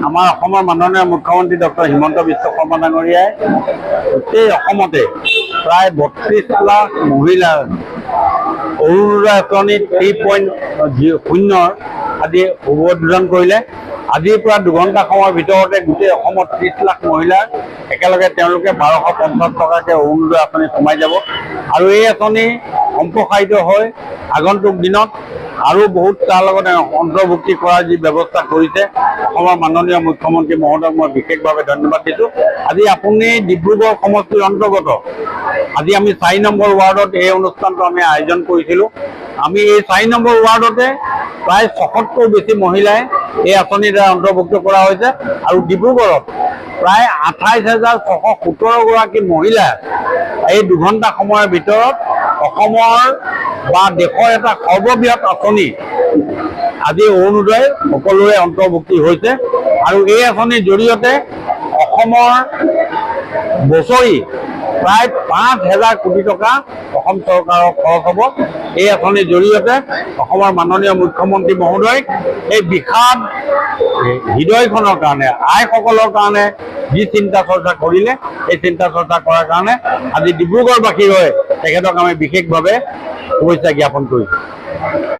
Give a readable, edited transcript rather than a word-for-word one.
আমাৰ অসমৰ মাননীয় মুখ্যমন্ত্ৰী ডক্টৰ হিমন্ত বিশ্ব শৰ্মা ডাঙৰীয়াই গোটেই অসমতে প্ৰায় ৩২ লাখ মহিলাৰ অৰুণোদয় আঁচনি 3.0 আদি উদ্বোধন কৰিলে। আজিৰ পৰা দুঘণ্টা সময়ৰ ভিতৰতে গোটেই অসমত ৩০ লাখ মহিলাৰ একেলগে তেওঁলোকে ১২৫০ টকাকৈ অৰুণোদয় আঁচনি সোমাই যাব আৰু এই আঁচনি সম্প্ৰসাৰিত হৈ আগন্তুক দিনত আৰু বহুত তাৰ লগতে অন্তৰ্ভুক্তি কৰাৰ যি ব্যৱস্থা কৰিছে অসমৰ মাননীয় মুখ্যমন্ত্ৰী মহোদয়ক মই বিশেষভাৱে ধন্যবাদ দিছোঁ। আজি আপুনি ডিব্ৰুগড় সমষ্টিৰ অন্তৰ্গত আজি আমি ৪ নম্বৰ ৱাৰ্ডত এই অনুষ্ঠানটো আমি আয়োজন কৰিছিলোঁ। আমি এই ৪ নম্বৰ ৱাৰ্ডতে প্ৰায় ৬০০কৈ বেছি মহিলাই এই আঁচনিৰ দ্বাৰা অন্তৰ্ভুক্ত কৰা হৈছে আৰু ডিব্ৰুগড়ত প্ৰায় ২৮,৬১৭ গৰাকী মহিলা এই দুঘণ্টা সময়ৰ ভিতৰত অসমৰ বা দেশৰ এটা সৰ্ববৃহৎ আঁচনি আজি অৰুণোদয় সকলোৰে অন্তৰ্ভুক্তি হৈছে আৰু এই আঁচনিৰ জৰিয়তে অসমৰ বছৰি প্ৰায় ৫,০০০ কোটি টকা অসম চৰকাৰৰ খৰচ হ'ব। এই আঁচনিৰ জৰিয়তে অসমৰ মাননীয় মুখ্যমন্ত্ৰী মহোদয় এই বিষাদ হৃদয়খনৰ কাৰণে আইসকলৰ কাৰণে যি চিন্তা চৰ্চা কৰিলে এই চিন্তা চৰ্চা কৰাৰ কাৰণে আজি ডিব্ৰুগড়বাসীৰ হৈ তেখেতক আমি বিশেষভাৱে শুভেচ্ছা জ্ঞাপন কৰিছোঁ।